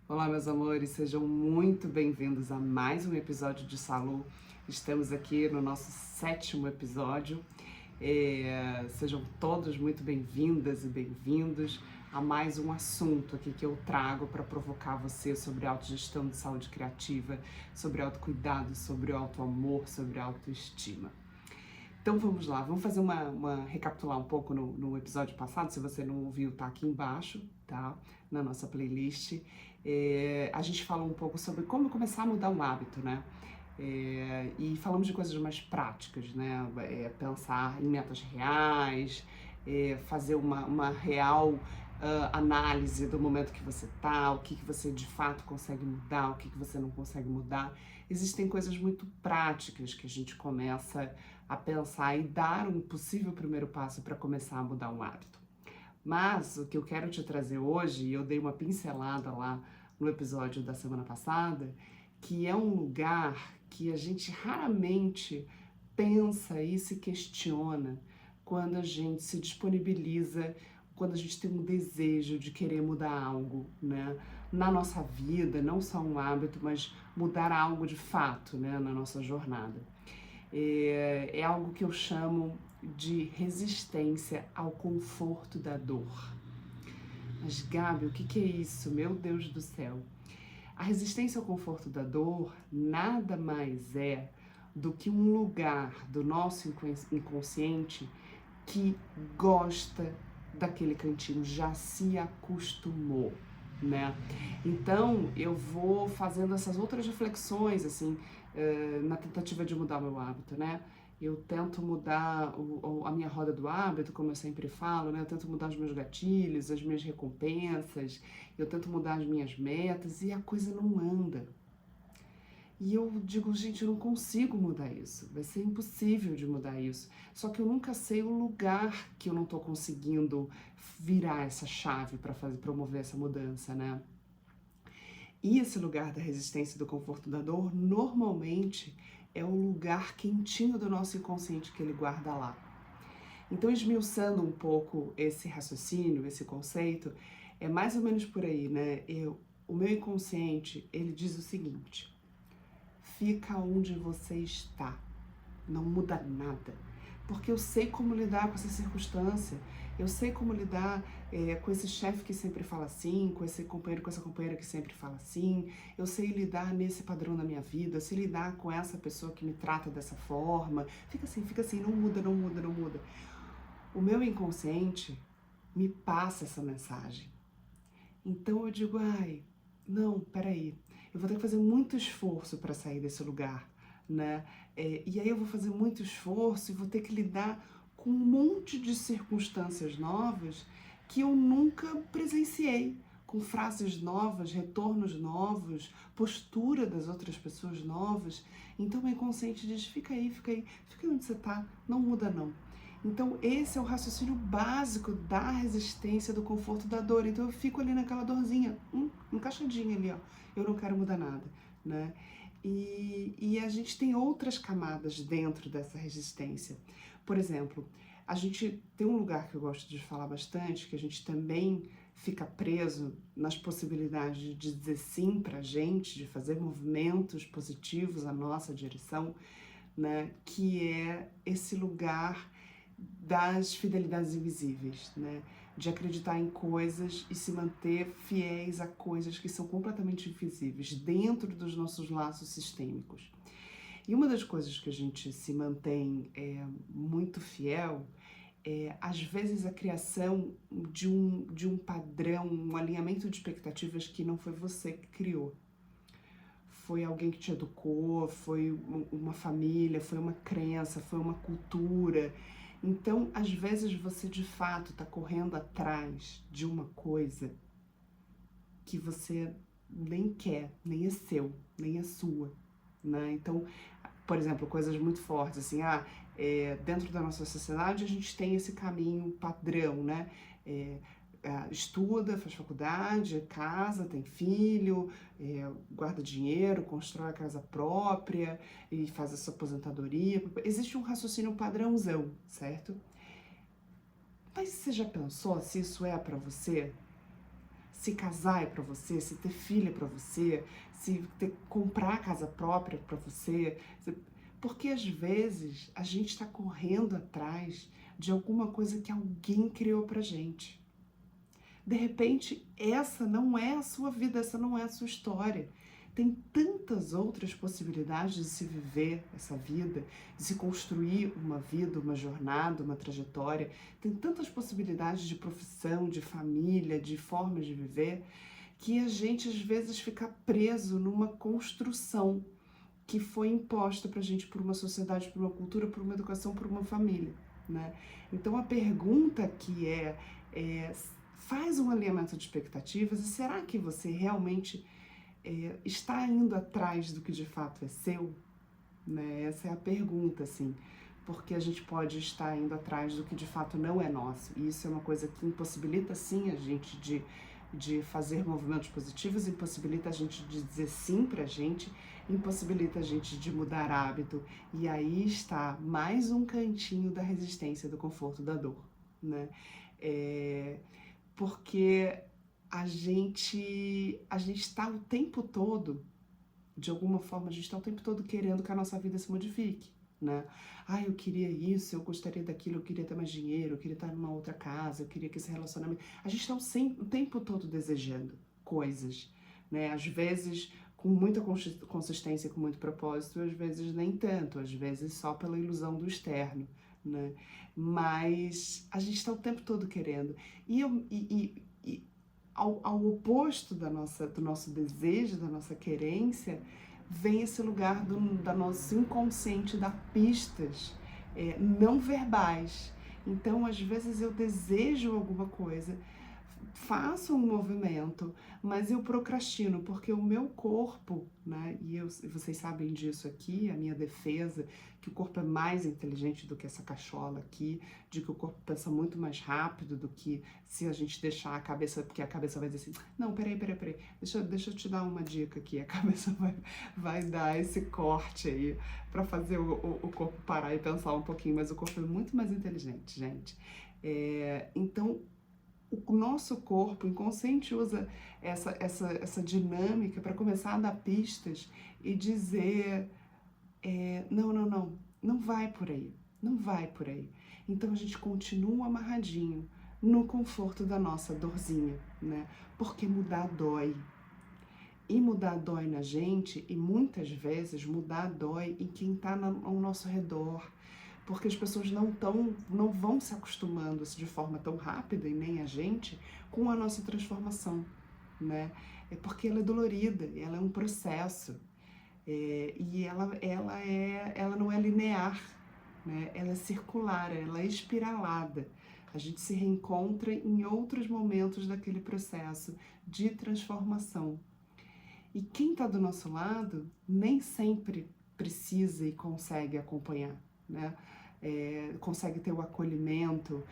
Olá, meus amores, sejam muito bem-vindos a mais um episódio de Salu. Estamos aqui no nosso 7º episódio. Sejam todos muito bem-vindas e bem-vindos a mais um assunto aqui que eu trago para provocar você sobre autogestão de saúde criativa, sobre autocuidado, sobre autoamor, sobre autoestima. Então vamos lá, vamos fazer recapitular um pouco no episódio passado. Se você não ouviu, tá aqui embaixo, tá? Na nossa playlist. A gente falou um pouco sobre como começar a mudar um hábito, né? E falamos de coisas mais práticas, né? Pensar em metas reais, fazer uma real análise do momento que você tá, o que você de fato consegue mudar, o que você não consegue mudar. Existem coisas muito práticas que a gente começa a pensar e dar um possível primeiro passo para começar a mudar um hábito. Mas o que eu quero te trazer hoje, e eu dei uma pincelada lá no episódio da semana passada, que é um lugar que a gente raramente pensa e se questiona quando a gente se disponibiliza, quando a gente tem um desejo de querer mudar algo, né? Na nossa vida, não só um hábito, mas mudar algo de fato, né? Na nossa jornada. É algo que eu chamo de resistência ao conforto da dor. Mas, Gabi, o que é isso? Meu Deus do céu! A resistência ao conforto da dor nada mais é do que um lugar do nosso inconsciente que gosta daquele cantinho, já se acostumou, né? Então, eu vou fazendo essas outras reflexões, assim, na tentativa de mudar o meu hábito, né? Eu tento mudar a minha roda do hábito, como eu sempre falo, né? Eu tento mudar os meus gatilhos, as minhas recompensas, eu tento mudar as minhas metas e a coisa não anda. E eu digo, gente, eu não consigo mudar isso, vai ser impossível de mudar isso. Só que eu nunca sei o lugar que eu não tô conseguindo virar essa chave para promover essa mudança, né? E esse lugar da resistência e do conforto da dor, normalmente, é o lugar quentinho do nosso inconsciente que ele guarda lá. Então, esmiuçando um pouco esse raciocínio, esse conceito, é mais ou menos por aí, né? O meu inconsciente, ele diz o seguinte: fica onde você está, não muda nada, porque eu sei como lidar com essa circunstância, eu sei como lidar com esse chefe que sempre fala assim, com esse companheiro, com essa companheira que sempre fala assim, eu sei lidar nesse padrão da minha vida, eu sei lidar com essa pessoa que me trata dessa forma, fica assim, não muda, não muda, não muda. O meu inconsciente me passa essa mensagem. Então eu digo, ai, não, peraí, eu vou ter que fazer muito esforço para sair desse lugar, né? E aí eu vou fazer muito esforço e vou ter que lidar com um monte de circunstâncias novas que eu nunca presenciei, com frases novas, retornos novos, postura das outras pessoas novas. Então o meu inconsciente diz, fica aí onde você tá, não muda não. Então esse é o raciocínio básico da resistência, do conforto, da dor. Então eu fico ali naquela dorzinha, encaixadinha ali, ó. Eu não quero mudar nada, né? E a gente tem outras camadas dentro dessa resistência. Por exemplo, a gente tem um lugar que eu gosto de falar bastante, que a gente também fica preso nas possibilidades de dizer sim pra gente, de fazer movimentos positivos à nossa direção, né? Que é esse lugar das fidelidades invisíveis, né? De acreditar em coisas e se manter fiéis a coisas que são completamente invisíveis dentro dos nossos laços sistêmicos. E uma das coisas que a gente se mantém muito fiel é, às vezes, a criação de um padrão, um alinhamento de expectativas que não foi você que criou. Foi alguém que te educou, foi uma família, foi uma crença, foi uma cultura. Então, às vezes, você de fato está correndo atrás de uma coisa que você nem quer, nem é seu, nem é sua, né? Então, por exemplo, coisas muito fortes, assim, dentro da nossa sociedade a gente tem esse caminho padrão, né? Estuda, faz faculdade, casa, tem filho, guarda dinheiro, constrói a casa própria e faz a sua aposentadoria. Existe um raciocínio padrãozão, certo? Mas você já pensou se isso é pra você? se casar é para você, se ter filho é para você, se comprar casa própria para você. Porque às vezes a gente está correndo atrás de alguma coisa que alguém criou pra gente. De repente, essa não é a sua vida, essa não é a sua história. Tem tantas outras possibilidades de se viver essa vida, de se construir uma vida, uma jornada, uma trajetória. Tem tantas possibilidades de profissão, de família, de formas de viver, que a gente às vezes fica preso numa construção que foi imposta pra gente por uma sociedade, por uma cultura, por uma educação, por uma família, né? Então a pergunta que faz um alinhamento de expectativas e será que você realmente está indo atrás do que de fato é seu? Né? Essa é a pergunta, assim, porque a gente pode estar indo atrás do que de fato não é nosso, e isso é uma coisa que impossibilita sim a gente de fazer movimentos positivos, impossibilita a gente de dizer sim pra gente, impossibilita a gente de mudar hábito, e aí está mais um cantinho da resistência, do conforto, da dor, né? Porque a gente está o tempo todo, de alguma forma, a gente está o tempo todo querendo que a nossa vida se modifique, né? Ah, eu queria isso, eu gostaria daquilo, eu queria ter mais dinheiro, eu queria estar numa outra casa, eu queria que esse relacionamento... A gente está o tempo todo desejando coisas, né? Às vezes com muita consistência, com muito propósito, às vezes nem tanto, às vezes só pela ilusão do externo, né? Mas a gente está o tempo todo querendo. E ao oposto do nosso desejo, da nossa querência, vem esse lugar da nosso inconsciente dar pistas não verbais. Então, às vezes eu desejo alguma coisa, faço um movimento, mas eu procrastino, porque o meu corpo, né, e vocês sabem disso aqui, a minha defesa, que o corpo é mais inteligente do que essa cachola aqui, de que o corpo pensa muito mais rápido do que se a gente deixar a cabeça, porque a cabeça vai dizer assim, não, peraí, deixa eu te dar uma dica aqui, a cabeça vai dar esse corte aí, para fazer o corpo parar e pensar um pouquinho, mas o corpo é muito mais inteligente, gente. Então, o nosso corpo inconsciente usa essa dinâmica para começar a dar pistas e dizer não vai por aí, não vai por aí. Então a gente continua amarradinho no conforto da nossa dorzinha, né? Porque mudar dói. E mudar dói na gente, e muitas vezes mudar dói em quem está ao nosso redor, porque as pessoas não vão se acostumando de forma tão rápida, e nem a gente, com a nossa transformação, né? É porque ela é dolorida, ela é um processo, e ela não é linear, né? Ela é circular, ela é espiralada. A gente se reencontra em outros momentos daquele processo de transformação. E quem está do nosso lado nem sempre precisa e consegue acompanhar, né? Consegue ter o acolhimento,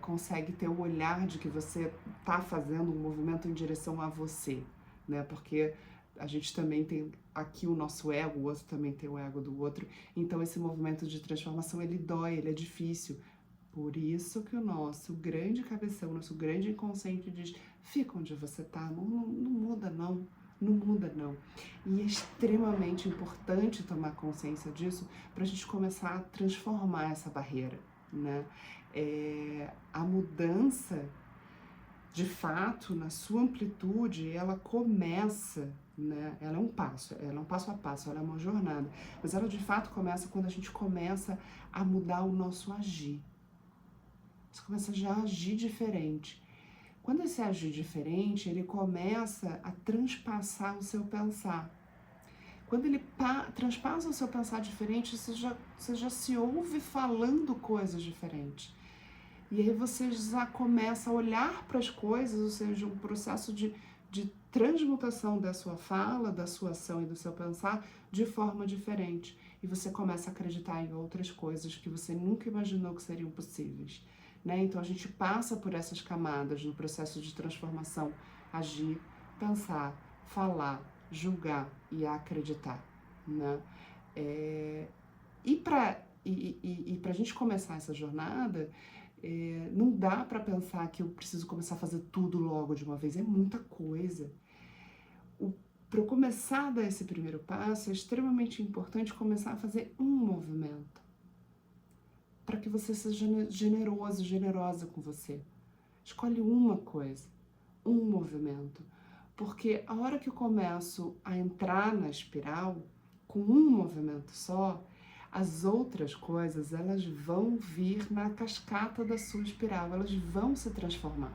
consegue ter o olhar de que você está fazendo um movimento em direção a você, né? Porque a gente também tem aqui o nosso ego, o outro também tem o ego do outro, então esse movimento de transformação, ele dói, ele é difícil. Por isso que o nosso grande cabeção, o nosso grande inconsciente diz, fica onde você está, não muda não. Não muda, não. E é extremamente importante tomar consciência disso para a gente começar a transformar essa barreira, né? A mudança, de fato, na sua amplitude, ela começa, né? Ela é um passo a passo, ela é uma jornada. Mas ela, de fato, começa quando a gente começa a mudar o nosso agir. Você começa já a agir diferente. Quando esse agir diferente, ele começa a transpassar o seu pensar. Quando ele transpassa o seu pensar diferente, você já se ouve falando coisas diferentes. E aí você já começa a olhar para as coisas, ou seja, um processo de transmutação da sua fala, da sua ação e do seu pensar de forma diferente. E você começa a acreditar em outras coisas que você nunca imaginou que seriam possíveis. Né? Então a gente passa por essas camadas no processo de transformação, agir, pensar, falar, julgar e acreditar, né? E para a gente começar essa jornada, Não dá para pensar que eu preciso começar a fazer tudo logo de uma vez, é muita coisa. Para eu começar a dar esse primeiro passo, é extremamente importante começar a fazer um movimento, para que você seja generoso, generosa com você. Escolhe uma coisa, um movimento, porque a hora que eu começo a entrar na espiral, com um movimento só, as outras coisas, elas vão vir na cascata da sua espiral, elas vão se transformar.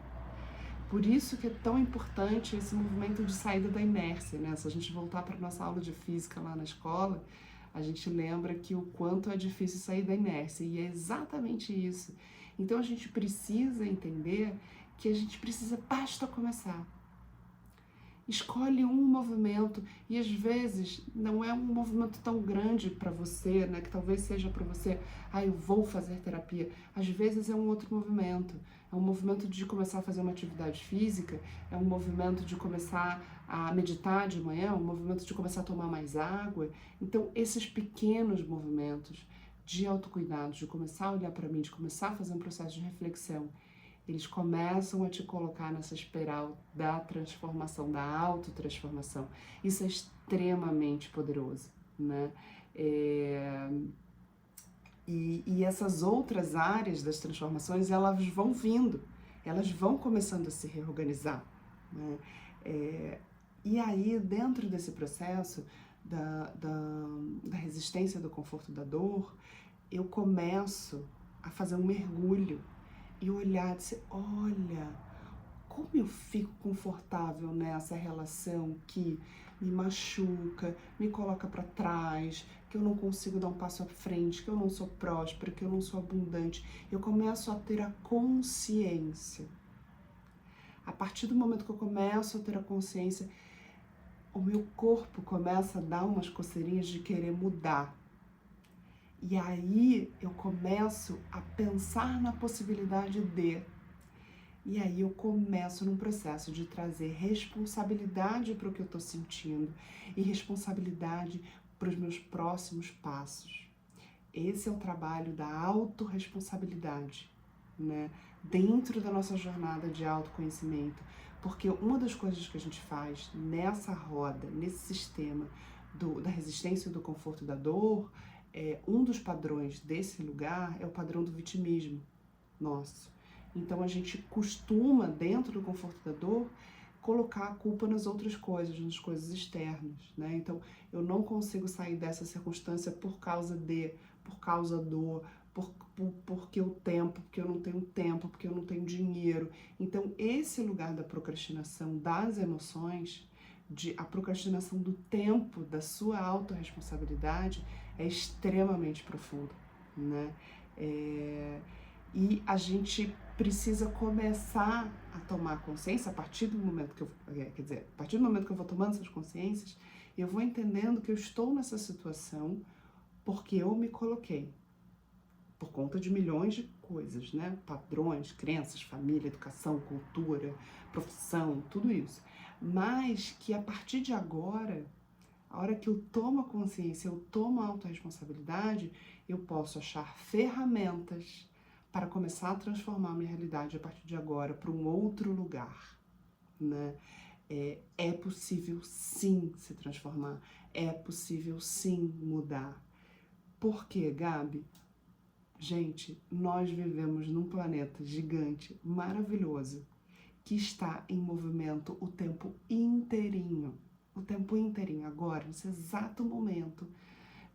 Por isso que é tão importante esse movimento de saída da inércia, né? Se a gente voltar para a nossa aula de física lá na escola, a gente lembra que o quanto é difícil sair da inércia, e é exatamente isso. Então a gente precisa entender que a gente precisa, basta começar. Escolhe um movimento, e às vezes não é um movimento tão grande para você, né? Que talvez seja para você, eu vou fazer terapia. Às vezes é um outro movimento. É um movimento de começar a fazer uma atividade física, é um movimento de começar a meditar de manhã, é um movimento de começar a tomar mais água. Então, esses pequenos movimentos de autocuidado, de começar a olhar para mim, de começar a fazer um processo de reflexão, eles começam a te colocar nessa espiral da transformação, da autotransformação. Isso é extremamente poderoso, né? E essas outras áreas das transformações, elas vão vindo, elas vão começando a se reorganizar, né? E aí, dentro desse processo da resistência, do conforto, da dor, eu começo a fazer um mergulho e olhar e dizer, olha, como eu fico confortável nessa relação que me machuca, me coloca para trás, que eu não consigo dar um passo à frente, que eu não sou próspera, que eu não sou abundante. Eu começo a ter a consciência. A partir do momento que eu começo a ter a consciência, o meu corpo começa a dar umas coceirinhas de querer mudar. E aí eu começo a pensar na possibilidade de. E aí eu começo num processo de trazer responsabilidade para o que eu estou sentindo e responsabilidade para os meus próximos passos. Esse é o trabalho da autorresponsabilidade, né? Dentro da nossa jornada de autoconhecimento. Porque uma das coisas que a gente faz nessa roda, nesse sistema da resistência, do conforto e da dor, um dos padrões desse lugar é o padrão do vitimismo nosso. Então a gente costuma, dentro do conforto da dor, colocar a culpa nas outras coisas, nas coisas externas, né? Então eu não consigo sair dessa circunstância por causa do, porque o tempo, porque eu não tenho tempo, porque eu não tenho dinheiro. Então esse lugar da procrastinação das emoções, a procrastinação do tempo, da sua autorresponsabilidade, é extremamente profundo, né? E a gente precisa começar a tomar consciência a partir do momento que a partir do momento que eu vou tomando essas consciências, eu vou entendendo que eu estou nessa situação porque eu me coloquei, por conta de milhões de coisas, né? Padrões, crenças, família, educação, cultura, profissão, tudo isso. Mas que a partir de agora, a hora que eu tomo a consciência, eu tomo a autorresponsabilidade, eu posso achar ferramentas para começar a transformar a minha realidade a partir de agora para um outro lugar, né? É possível sim se transformar, é possível sim mudar. Por quê, Gabi? Gente, nós vivemos num planeta gigante, maravilhoso, que está em movimento o tempo inteirinho. O tempo inteirinho, agora, nesse exato momento.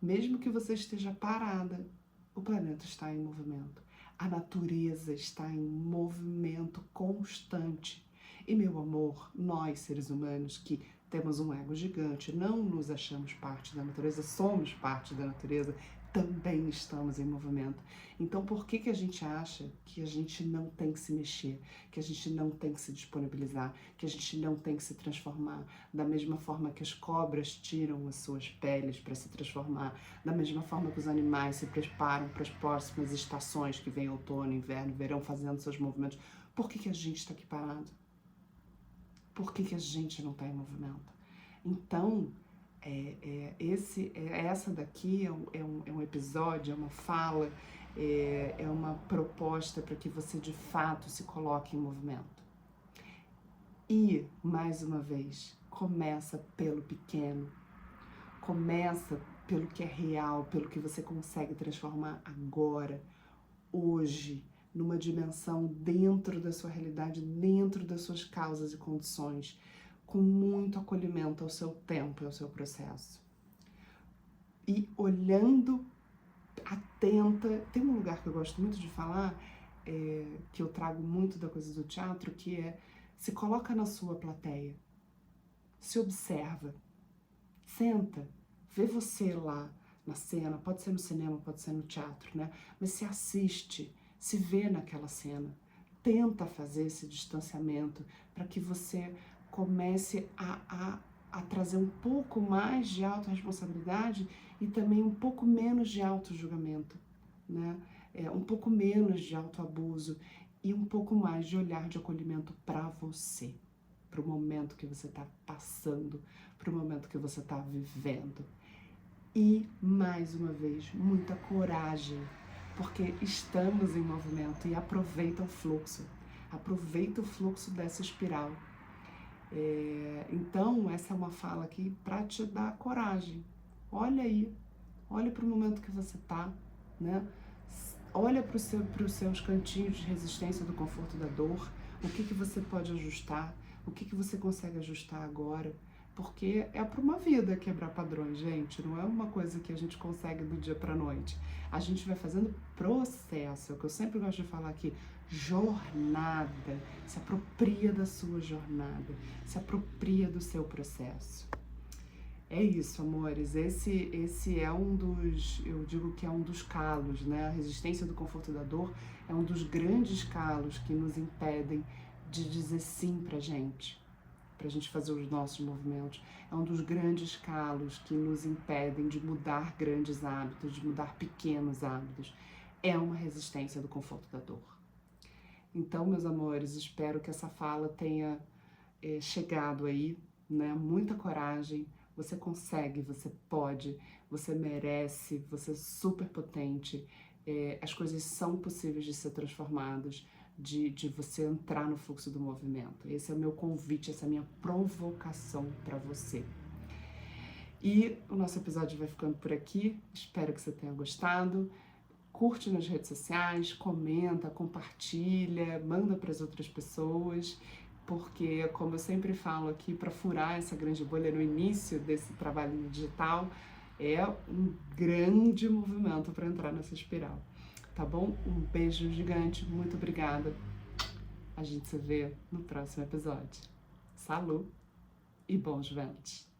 Mesmo que você esteja parada, o planeta está em movimento. A natureza está em movimento constante. E, meu amor, nós, seres humanos, que temos um ego gigante, não nos achamos parte da natureza, somos parte da natureza, também estamos em movimento. Então, por que a gente acha que a gente não tem que se mexer, que a gente não tem que se disponibilizar, que a gente não tem que se transformar? Da mesma forma que as cobras tiram as suas peles para se transformar, da mesma forma que os animais se preparam para as próximas estações, que vem outono, inverno, verão, fazendo seus movimentos. Por que a gente está aqui parado? Por que a gente não está em movimento? Então, essa daqui é um episódio, é uma fala, é uma proposta para que você de fato se coloque em movimento. E, mais uma vez, começa pelo pequeno, começa pelo que é real, pelo que você consegue transformar agora, hoje, numa dimensão dentro da sua realidade, dentro das suas causas e condições, com muito acolhimento ao seu tempo e ao seu processo. E olhando atenta, tem um lugar que eu gosto muito de falar, que eu trago muito da coisa do teatro, que é: se coloca na sua plateia, se observa, senta, vê você lá na cena, pode ser no cinema, pode ser no teatro, né? Mas se assiste, se vê naquela cena, tenta fazer esse distanciamento para que você comece a trazer um pouco mais de autorresponsabilidade e também um pouco menos de autojulgamento, né? Um pouco menos de autoabuso e um pouco mais de olhar de acolhimento para você, para o momento que você está passando, para o momento que você está vivendo. E, mais uma vez, muita coragem, porque estamos em movimento, e aproveita o fluxo dessa espiral. Então, essa é uma fala aqui para te dar coragem. Olha aí, olha para o momento que você está, né? Olha para os seus cantinhos de resistência do conforto da dor, o que você pode ajustar, o que você consegue ajustar agora, porque é para uma vida quebrar padrões, gente, não é uma coisa que a gente consegue do dia para a noite. A gente vai fazendo processo, é o que eu sempre gosto de falar aqui, jornada. Se apropria da sua jornada, se apropria do seu processo. É isso, amores, esse é um dos, eu digo que é um dos calos, né? A resistência do conforto da dor é um dos grandes calos que nos impedem de dizer sim pra gente fazer os nossos movimentos. É um dos grandes calos que nos impedem de mudar grandes hábitos, de mudar pequenos hábitos. É uma resistência do conforto da dor. Então, meus amores, espero que essa fala tenha chegado aí, né? Muita coragem. Você consegue, você pode, você merece, você é super potente. As coisas são possíveis de ser transformadas, de você entrar no fluxo do movimento. Esse é o meu convite, essa é a minha provocação para você. E o nosso episódio vai ficando por aqui. Espero que você tenha gostado. Curte nas redes sociais, comenta, compartilha, manda para as outras pessoas, porque, como eu sempre falo aqui, para furar essa grande bolha no início desse trabalho digital, é um grande movimento para entrar nessa espiral. Tá bom? Um beijo gigante, muito obrigada. A gente se vê no próximo episódio. Salud e bons ventos!